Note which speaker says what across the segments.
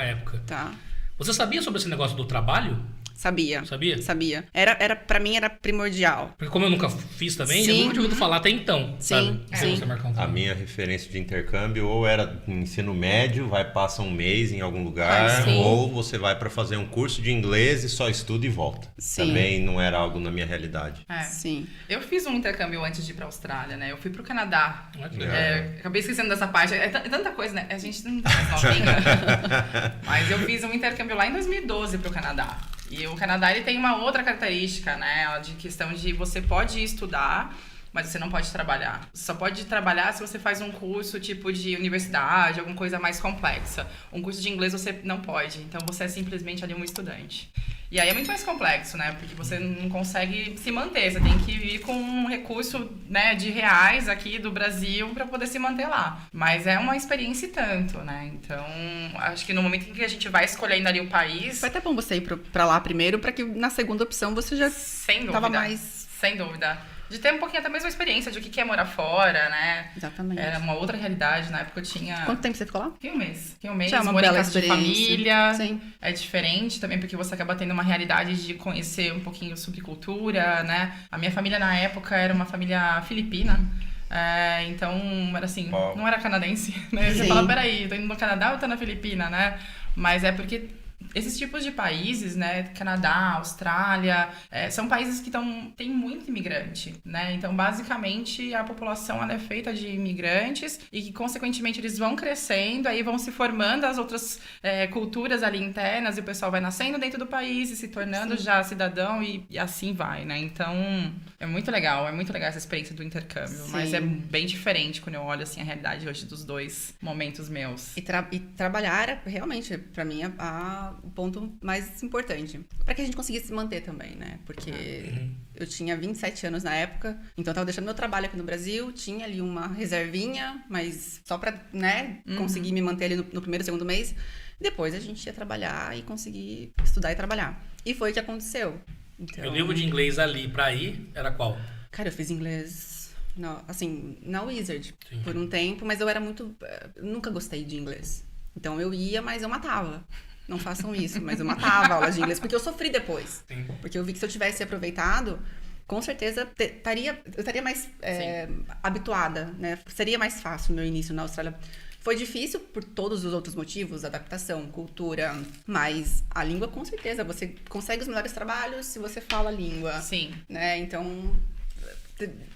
Speaker 1: época.
Speaker 2: Tá.
Speaker 1: Você sabia sobre esse negócio do trabalho?
Speaker 2: Sabia.
Speaker 1: Sabia?
Speaker 2: Sabia. Pra mim era primordial.
Speaker 1: Porque como eu nunca fiz também,
Speaker 2: Sim.
Speaker 1: eu nunca tinha ouvido falar até então,
Speaker 2: Sim,
Speaker 1: sabe?
Speaker 2: sim.
Speaker 1: Você, Marcão,
Speaker 3: A
Speaker 1: também.
Speaker 3: minha referência de intercâmbio ou era ensino médio, passa um mês em algum lugar,
Speaker 2: Sim.
Speaker 3: ou você vai para fazer um curso de inglês e só estuda e volta.
Speaker 2: Sim.
Speaker 3: Também não era algo na minha realidade.
Speaker 2: Sim.
Speaker 4: Eu fiz um intercâmbio antes de ir pra Austrália, né? Eu fui pro Canadá.
Speaker 1: Ah, que legal.
Speaker 4: Acabei esquecendo dessa parte. É tanta coisa, né? A gente não tá mais novinha. Mas eu fiz um intercâmbio lá em 2012 pro Canadá. E o Canadá, ele tem uma outra característica, né? De questão de você pode estudar, mas você não pode trabalhar. Você só pode trabalhar se você faz um curso tipo de universidade, alguma coisa mais complexa. Um curso de inglês você não pode. Então você é simplesmente ali um estudante. E aí é muito mais complexo, né? Porque você não consegue se manter. Você tem que ir com um recurso, né, de reais aqui do Brasil para poder se manter lá. Mas é uma experiência e tanto, né? Então, acho que no momento em que a gente vai escolhendo ali o país...
Speaker 2: Foi até bom você ir pra lá primeiro, pra que na segunda opção você já
Speaker 4: Sem dúvida.
Speaker 2: tava mais...
Speaker 4: Sem dúvida. De ter um pouquinho até mesmo a experiência de o que é morar fora, né?
Speaker 2: Exatamente.
Speaker 4: Era uma outra realidade. Na época eu tinha...
Speaker 2: Quanto tempo você ficou lá?
Speaker 4: Fiquei um mês. Fiquei um mês,
Speaker 2: Já é uma
Speaker 4: morei em
Speaker 2: bela
Speaker 4: casa de
Speaker 2: experiência.
Speaker 4: família.
Speaker 2: Sim.
Speaker 4: É diferente também, porque você acaba tendo uma realidade de conhecer um pouquinho sobre cultura, né? A minha família na época era uma família filipina. Então, era assim, não era canadense, né? Você
Speaker 2: Sim.
Speaker 4: fala, peraí, tô indo no Canadá ou tô na Filipina, né? Mas é porque esses tipos de países, né, Canadá, Austrália, são países que tem muito imigrante, né? Então, basicamente, a população ela é feita de imigrantes e que, consequentemente, eles vão crescendo, aí vão se formando as outras culturas ali internas e o pessoal vai nascendo dentro do país e se tornando já cidadão e assim vai, né? Então, é muito legal essa experiência do intercâmbio,
Speaker 2: Sim.
Speaker 4: mas é bem diferente quando eu olho, assim, a realidade hoje dos dois momentos meus.
Speaker 2: E trabalhar era realmente, pra mim, o ponto mais importante. Pra que a gente conseguisse se manter também, né? Porque eu tinha 27 anos na época, então eu tava deixando meu trabalho aqui no Brasil, tinha ali uma reservinha, mas só pra, né, conseguir me manter ali no primeiro, segundo mês. Depois a gente ia trabalhar e conseguir estudar e trabalhar. E foi o que aconteceu. Então,
Speaker 1: O livro de inglês ali pra ir era qual?
Speaker 2: cara, eu fiz inglês, na Wizard,
Speaker 1: Sim.
Speaker 2: por um tempo, mas eu era muito... nunca gostei de inglês. Então eu ia, mas eu matava. Não façam isso, mas eu matava a aula de inglês, porque eu sofri depois.
Speaker 1: Sim.
Speaker 2: Porque eu vi que se eu tivesse aproveitado, com certeza eu estaria mais habituada, né? Seria mais fácil o meu início na Austrália. Foi difícil por todos os outros motivos, adaptação, cultura, mas a língua, com certeza, você consegue os melhores trabalhos se você fala a língua.
Speaker 4: Sim.
Speaker 2: Né? Então,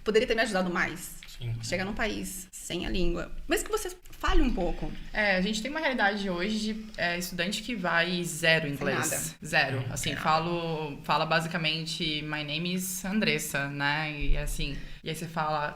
Speaker 2: poderia ter me ajudado mais.
Speaker 1: Sim.
Speaker 2: Chega num país sem a língua. Mas que você fale um pouco.
Speaker 4: A gente tem uma realidade hoje de estudante que vai zero inglês.
Speaker 2: nada.
Speaker 4: Zero. Assim, fala basicamente my name is Andressa, né? E assim, e aí você fala,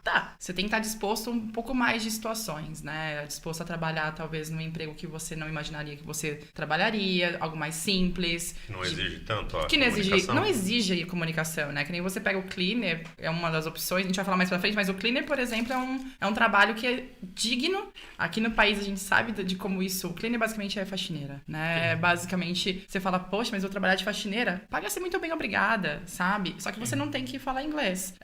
Speaker 4: tá. Você tem que estar disposto a um pouco mais de situações, né? Disposto a trabalhar talvez num emprego que você não imaginaria que você trabalharia, algo mais simples.
Speaker 3: Não exige tanto a
Speaker 4: Que
Speaker 3: comunicação.
Speaker 4: não exige comunicação, né? Que nem você pega o cleaner, é uma das opções, a gente vai falar mais pra frente, mas o cleaner, por exemplo, é um trabalho que é digno. Aqui no país a gente sabe de como isso... O cleaner basicamente é faxineira, né? Basicamente, você fala, poxa, mas eu vou trabalhar de faxineira? Paga-se muito bem, obrigada, sabe? Só que você não tem que falar inglês.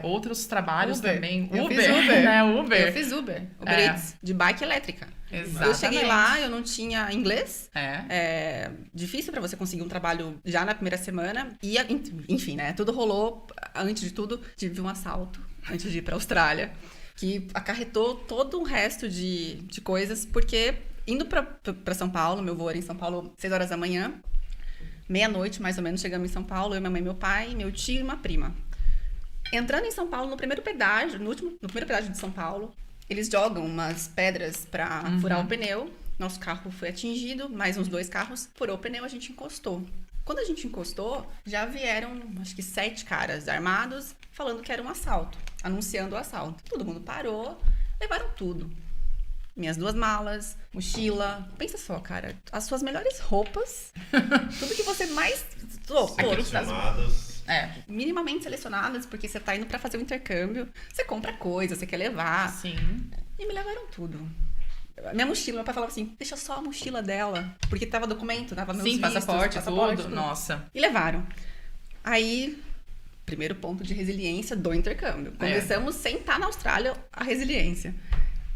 Speaker 4: Outros trabalhos
Speaker 2: Uber.
Speaker 4: também.
Speaker 2: Eu
Speaker 4: Uber,
Speaker 2: fiz Uber.
Speaker 4: né? Uber.
Speaker 2: Eu fiz Uber Eats, de bike elétrica.
Speaker 4: Exatamente.
Speaker 2: Eu cheguei lá, eu não tinha inglês.
Speaker 4: É.
Speaker 2: Difícil pra você conseguir um trabalho já na primeira semana. E, enfim, né? Tudo rolou. Antes de tudo, tive um assalto antes de ir pra Austrália, que acarretou todo o resto de coisas, porque indo pra São Paulo, meu voo era em São Paulo 6 horas da manhã, meia-noite mais ou menos, chegamos em São Paulo, eu, minha mãe, meu pai, meu tio e uma prima. Entrando em São Paulo, no primeiro pedágio, no primeiro pedágio de São Paulo, eles jogam umas pedras pra furar o pneu. Nosso carro foi atingido, mais uns 2 carros, furou o pneu, a gente encostou. Quando a gente encostou, já vieram, acho que 7 caras armados, falando que era um assalto, anunciando o assalto. Todo mundo parou, levaram tudo. Minhas 2 malas, mochila. Pensa só, cara, as suas melhores roupas, tudo que você mais...
Speaker 3: Selecionadas.
Speaker 2: minimamente selecionadas, porque você tá indo pra fazer um intercâmbio, você compra coisa, você quer levar.
Speaker 4: Sim.
Speaker 2: E me levaram tudo. Minha mochila, meu pai falava assim, deixa só a mochila dela. Porque tava documento, tava meus
Speaker 4: Sim,
Speaker 2: vistos,
Speaker 4: passaporte, tudo.
Speaker 2: tudo.
Speaker 4: Nossa.
Speaker 2: E levaram. Aí, primeiro ponto de resiliência do intercâmbio. Começamos sem estar na Austrália, a resiliência.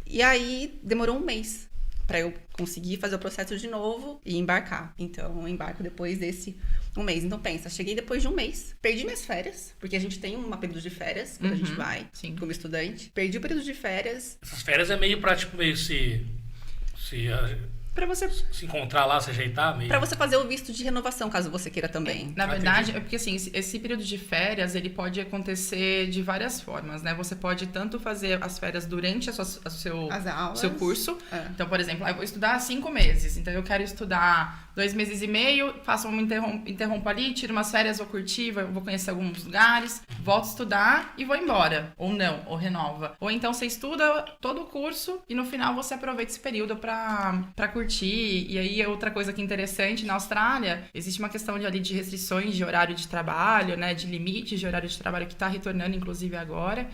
Speaker 2: E aí, demorou um mês pra eu conseguir fazer o processo de novo e embarcar. Então, eu embarco depois desse um mês. Então, pensa, cheguei depois de um mês, perdi minhas férias, porque a gente tem um período de férias quando a gente vai,
Speaker 4: sim.
Speaker 2: como estudante. Perdi o período de férias.
Speaker 1: Essas férias é meio pra, tipo, meio
Speaker 2: Pra você,
Speaker 1: se encontrar lá, se ajeitar, meio...
Speaker 2: pra você fazer o visto de renovação, caso você queira também.
Speaker 4: Na verdade, é porque assim, esse período de férias, ele pode acontecer de várias formas, né? Você pode tanto fazer as férias durante
Speaker 2: As aulas.
Speaker 4: seu curso.
Speaker 2: É.
Speaker 4: Então, por exemplo, eu vou estudar 5 meses. Então, eu quero estudar 2 meses e meio, faço uma interrompo ali, tiro umas férias, vou curtir, vou conhecer alguns lugares, volto a estudar e vou embora. Ou não, ou renova. Ou então, você estuda todo o curso e no final você aproveita esse período pra curtir. E aí, outra coisa que é interessante, na Austrália, existe uma questão de restrições de horário de trabalho, né? De limites de horário de trabalho que está retornando, inclusive, agora.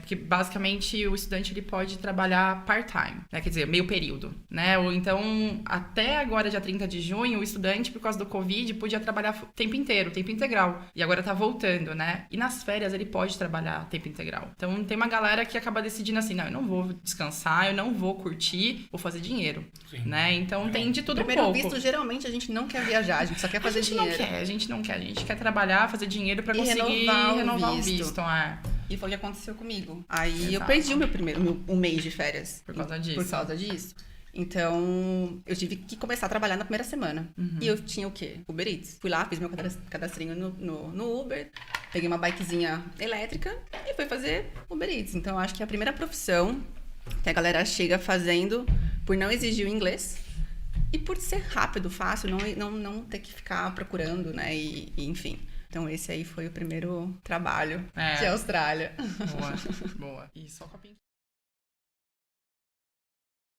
Speaker 4: Porque, basicamente, o estudante ele pode trabalhar part-time, né? Quer dizer, meio período, né? Ou então, até agora, dia 30 de junho, o estudante, por causa do Covid, podia trabalhar tempo inteiro, tempo integral. E agora tá voltando, né? E nas férias, ele pode trabalhar tempo integral. Então, tem uma galera que acaba decidindo assim, não, eu não vou descansar, eu não vou curtir, vou fazer dinheiro.
Speaker 1: Sim.
Speaker 4: Né? Então tem de tudo um
Speaker 2: Primeiro
Speaker 4: pouco.
Speaker 2: visto, geralmente a gente não quer viajar, a gente só quer fazer dinheiro.
Speaker 4: A gente não quer. A gente quer trabalhar, fazer dinheiro pra
Speaker 2: E
Speaker 4: conseguir
Speaker 2: renovar o
Speaker 4: o
Speaker 2: visto.
Speaker 4: visto.
Speaker 2: E foi o que aconteceu comigo. Aí eu
Speaker 4: Exato.
Speaker 2: perdi um mês de férias.
Speaker 4: Por causa disso.
Speaker 2: Por causa disso. Então, eu tive que começar a trabalhar na primeira semana. E eu tinha o quê? Uber Eats. Fui lá, fiz meu cadastrinho no Uber, peguei uma bikezinha elétrica e fui fazer Uber Eats. Então, eu acho que é a primeira profissão que a galera chega fazendo por não exigir o inglês e por ser rápido, fácil, não ter que ficar procurando, né? E enfim. Então, esse aí foi o primeiro trabalho de Austrália.
Speaker 4: Boa. E só copinho.